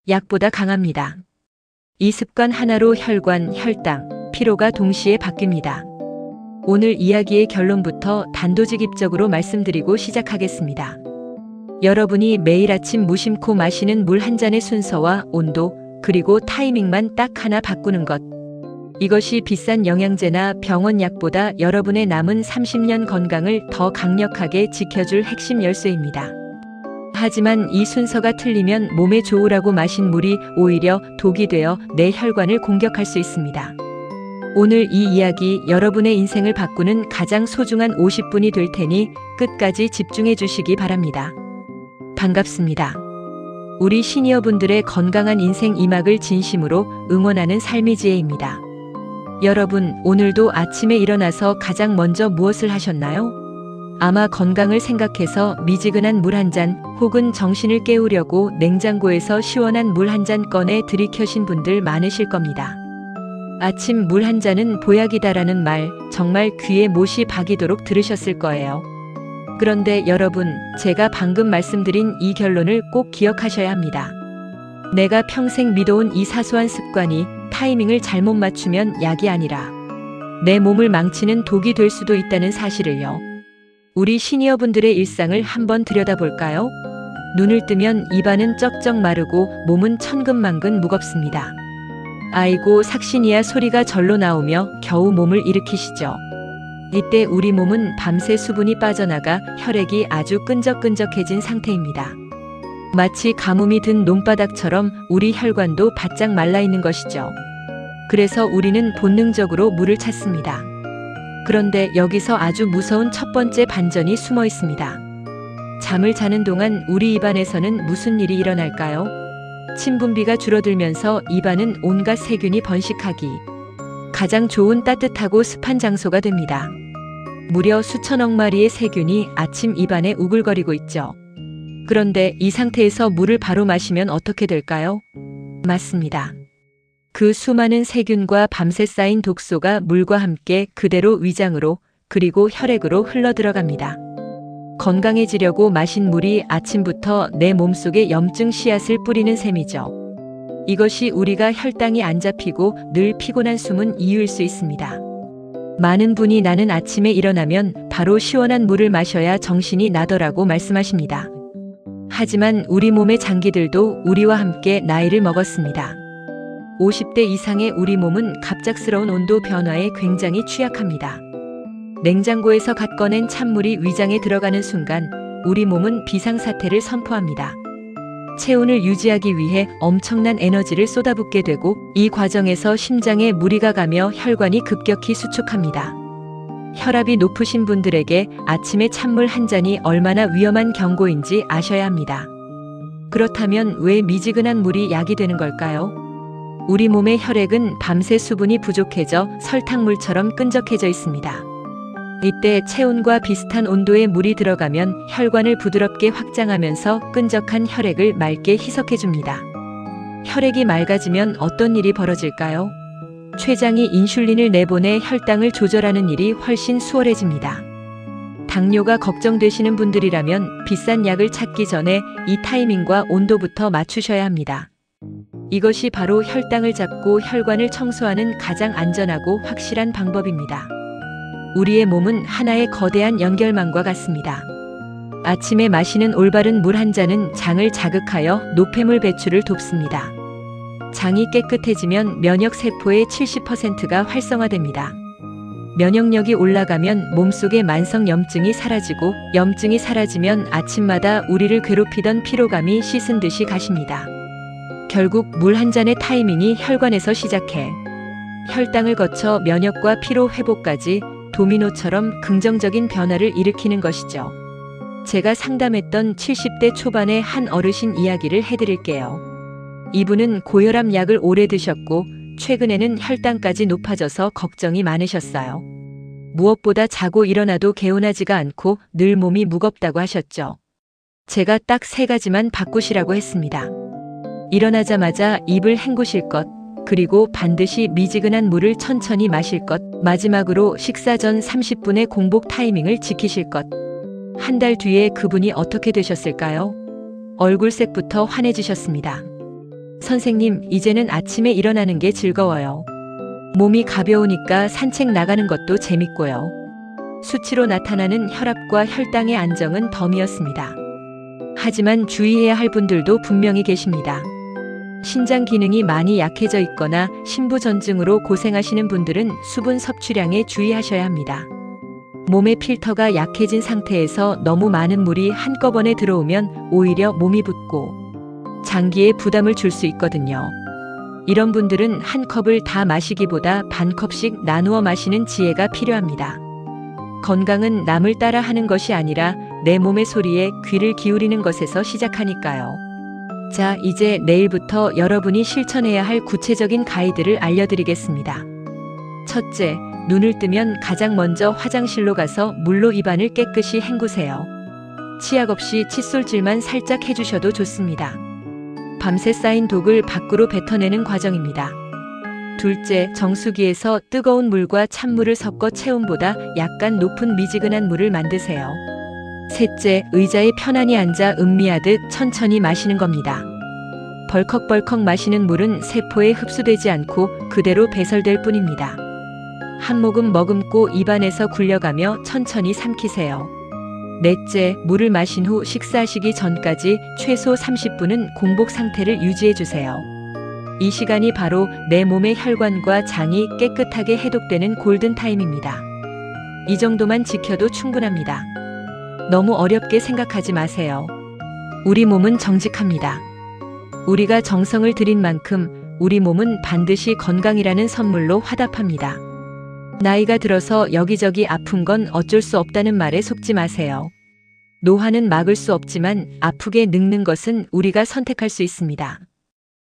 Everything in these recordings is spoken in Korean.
약보다 강합니다. 이 습관 하나로 혈관, 혈당, 피로가 동시에 바뀝니다. 오늘 이야기의 결론부터 단도직입적으로 말씀드리고 시작하겠습니다. 여러분이 매일 아침 무심코 마시는 물 한 잔의 순서와 온도, 그리고 타이밍만 딱 하나 바꾸는 것. 이것이 비싼 영양제나 병원 약보다 여러분의 남은 30년 건강을 더 강력하게 지켜줄 핵심 열쇠입니다. 하지만 이 순서가 틀리면 몸에 좋으라고 마신 물이 오히려 독이 되어 내 혈관을 공격할 수 있습니다. 오늘 이 이야기 여러분의 인생을 바꾸는 가장 소중한 50분이 될 테니 끝까지 집중해 주시기 바랍니다. 반갑습니다. 우리 시니어분들의 건강한 인생 이막을 진심으로 응원하는 삶의 지혜입니다. 여러분, 오늘도 아침에 일어나서 가장 먼저 무엇을 하셨나요? 아마 건강을 생각해서 미지근한 물 한 잔 혹은 정신을 깨우려고 냉장고에서 시원한 물 한 잔 꺼내 들이켜신 분들 많으실 겁니다. 아침 물 한 잔은 보약이다라는 말 정말 귀에 못이 박이도록 들으셨을 거예요. 그런데 여러분, 제가 방금 말씀드린 이 결론을 꼭 기억하셔야 합니다. 내가 평생 믿어온 이 사소한 습관이 타이밍을 잘못 맞추면 약이 아니라 내 몸을 망치는 독이 될 수도 있다는 사실을요. 우리 시니어분들의 일상을 한번 들여다볼까요? 눈을 뜨면 입안은 쩍쩍 마르고 몸은 천근만근 무겁습니다. 아이고 삭신이야 소리가 절로 나오며 겨우 몸을 일으키시죠. 이때 우리 몸은 밤새 수분이 빠져나가 혈액이 아주 끈적끈적해진 상태입니다. 마치 가뭄이 든 논바닥처럼 우리 혈관도 바짝 말라있는 것이죠. 그래서 우리는 본능적으로 물을 찾습니다. 그런데 여기서 아주 무서운 첫 번째 반전이 숨어 있습니다. 잠을 자는 동안 우리 입안에서는 무슨 일이 일어날까요? 침 분비가 줄어들면서 입안은 온갖 세균이 번식하기 가장 좋은 따뜻하고 습한 장소가 됩니다. 무려 수천억 마리의 세균이 아침 입안에 우글거리고 있죠. 그런데 이 상태에서 물을 바로 마시면 어떻게 될까요? 맞습니다. 그 수많은 세균과 밤새 쌓인 독소가 물과 함께 그대로 위장으로 그리고 혈액으로 흘러들어갑니다. 건강해지려고 마신 물이 아침부터 내 몸속에 염증 씨앗을 뿌리는 셈이죠. 이것이 우리가 혈당이 안 잡히고 늘 피곤한 숨은 이유일 수 있습니다. 많은 분이 나는 아침에 일어나면 바로 시원한 물을 마셔야 정신이 나더라고 말씀하십니다. 하지만 우리 몸의 장기들도 우리와 함께 나이를 먹었습니다. 50대 이상의 우리 몸은 갑작스러운 온도 변화에 굉장히 취약합니다. 냉장고에서 갓 꺼낸 찬물이 위장에 들어가는 순간 우리 몸은 비상사태를 선포합니다. 체온을 유지하기 위해 엄청난 에너지를 쏟아붓게 되고 이 과정에서 심장에 무리가 가며 혈관이 급격히 수축합니다. 혈압이 높으신 분들에게 아침에 찬물 한 잔이 얼마나 위험한 경고인지 아셔야 합니다. 그렇다면 왜 미지근한 물이 약이 되는 걸까요? 우리 몸의 혈액은 밤새 수분이 부족해져 설탕물처럼 끈적해져 있습니다. 이때 체온과 비슷한 온도의 물이 들어가면 혈관을 부드럽게 확장하면서 끈적한 혈액을 맑게 희석해줍니다. 혈액이 맑아지면 어떤 일이 벌어질까요? 췌장이 인슐린을 내보내 혈당을 조절하는 일이 훨씬 수월해집니다. 당뇨가 걱정되시는 분들이라면 비싼 약을 찾기 전에 이 타이밍과 온도부터 맞추셔야 합니다. 이것이 바로 혈당을 잡고 혈관을 청소하는 가장 안전하고 확실한 방법입니다. 우리의 몸은 하나의 거대한 연결망과 같습니다. 아침에 마시는 올바른 물 한 잔은 장을 자극하여 노폐물 배출을 돕습니다. 장이 깨끗해지면 면역세포의 70%가 활성화됩니다. 면역력이 올라가면 몸속의 만성 염증이 사라지고 염증이 사라지면 아침마다 우리를 괴롭히던 피로감이 씻은 듯이 가십니다. 결국 물 한 잔의 타이밍이 혈관에서 시작해 혈당을 거쳐 면역과 피로 회복까지 도미노처럼 긍정적인 변화를 일으키는 것이죠. 제가 상담했던 70대 초반의 한 어르신 이야기를 해드릴게요. 이분은 고혈압 약을 오래 드셨고 최근에는 혈당까지 높아져서 걱정이 많으셨어요. 무엇보다 자고 일어나도 개운하지가 않고 늘 몸이 무겁다고 하셨죠. 제가 딱 3가지만 바꾸시라고 했습니다. 일어나자마자 입을 헹구실 것, 그리고 반드시 미지근한 물을 천천히 마실 것, 마지막으로 식사 전 30분의 공복 타이밍을 지키실 것. 한 달 뒤에 그분이 어떻게 되셨을까요? 얼굴색부터 환해지셨습니다. 선생님, 이제는 아침에 일어나는 게 즐거워요. 몸이 가벼우니까 산책 나가는 것도 재밌고요. 수치로 나타나는 혈압과 혈당의 안정은 덤이었습니다. 하지만 주의해야 할 분들도 분명히 계십니다. 신장 기능이 많이 약해져 있거나 신부전증으로 고생하시는 분들은 수분 섭취량에 주의하셔야 합니다. 몸의 필터가 약해진 상태에서 너무 많은 물이 한꺼번에 들어오면 오히려 몸이 붓고 장기에 부담을 줄 수 있거든요. 이런 분들은 한 컵을 다 마시기보다 반 컵씩 나누어 마시는 지혜가 필요합니다. 건강은 남을 따라 하는 것이 아니라 내 몸의 소리에 귀를 기울이는 것에서 시작하니까요. 자, 이제 내일부터 여러분이 실천해야 할 구체적인 가이드를 알려드리겠습니다. 첫째, 눈을 뜨면 가장 먼저 화장실로 가서 물로 입안을 깨끗이 헹구세요. 치약 없이 칫솔질만 살짝 해주셔도 좋습니다. 밤새 쌓인 독을 밖으로 뱉어내는 과정입니다. 둘째, 정수기에서 뜨거운 물과 찬물을 섞어 체온보다 약간 높은 미지근한 물을 만드세요. 셋째, 의자에 편안히 앉아 음미하듯 천천히 마시는 겁니다. 벌컥벌컥 마시는 물은 세포에 흡수되지 않고 그대로 배설될 뿐입니다. 한 모금 머금고 입안에서 굴려가며 천천히 삼키세요. 넷째, 물을 마신 후 식사하시기 전까지 최소 30분은 공복 상태를 유지해주세요. 이 시간이 바로 내 몸의 혈관과 장이 깨끗하게 해독되는 골든타임입니다. 이 정도만 지켜도 충분합니다. 너무 어렵게 생각하지 마세요. 우리 몸은 정직합니다. 우리가 정성을 들인 만큼 우리 몸은 반드시 건강이라는 선물로 화답합니다. 나이가 들어서 여기저기 아픈 건 어쩔 수 없다는 말에 속지 마세요. 노화는 막을 수 없지만 아프게 늙는 것은 우리가 선택할 수 있습니다.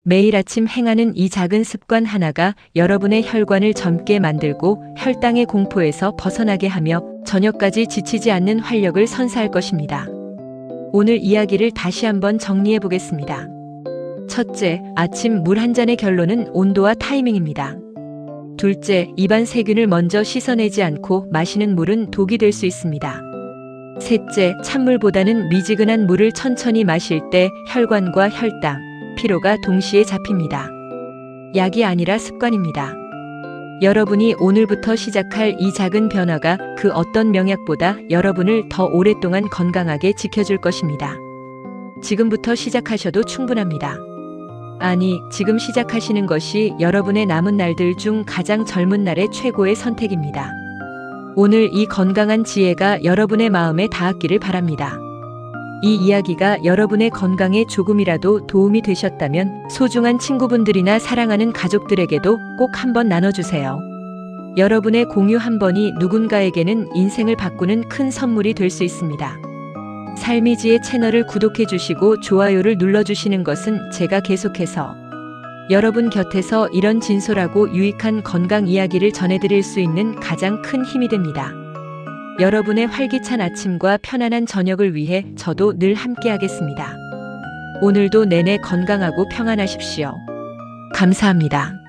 매일 아침 행하는 이 작은 습관 하나가 여러분의 혈관을 젊게 만들고 혈당의 공포에서 벗어나게 하며 저녁까지 지치지 않는 활력을 선사할 것입니다. 오늘 이야기를 다시 한번 정리해 보겠습니다. 첫째, 아침 물 한 잔의 결론은 온도와 타이밍입니다. 둘째, 입안 세균을 먼저 씻어내지 않고 마시는 물은 독이 될 수 있습니다. 셋째, 찬물보다는 미지근한 물을 천천히 마실 때 혈관과 혈당, 피로가 동시에 잡힙니다. 약이 아니라 습관입니다. 여러분이 오늘부터 시작할 이 작은 변화가 그 어떤 명약보다 여러분을 더 오랫동안 건강하게 지켜줄 것입니다. 지금부터 시작하셔도 충분합니다. 아니, 지금 시작하시는 것이 여러분의 남은 날들 중 가장 젊은 날의 최고의 선택입니다. 오늘 이 건강한 지혜가 여러분의 마음에 닿았기를 바랍니다. 이 이야기가 여러분의 건강에 조금이라도 도움이 되셨다면 소중한 친구분들이나 사랑하는 가족들에게도 꼭 한번 나눠주세요. 여러분의 공유 한 번이 누군가에게는 인생을 바꾸는 큰 선물이 될 수 있습니다. 삶이지의 채널을 구독해 주시고 좋아요를 눌러주시는 것은 제가 계속해서 여러분 곁에서 이런 진솔하고 유익한 건강 이야기를 전해드릴 수 있는 가장 큰 힘이 됩니다. 여러분의 활기찬 아침과 편안한 저녁을 위해 저도 늘 함께하겠습니다. 오늘도 내내 건강하고 평안하십시오. 감사합니다.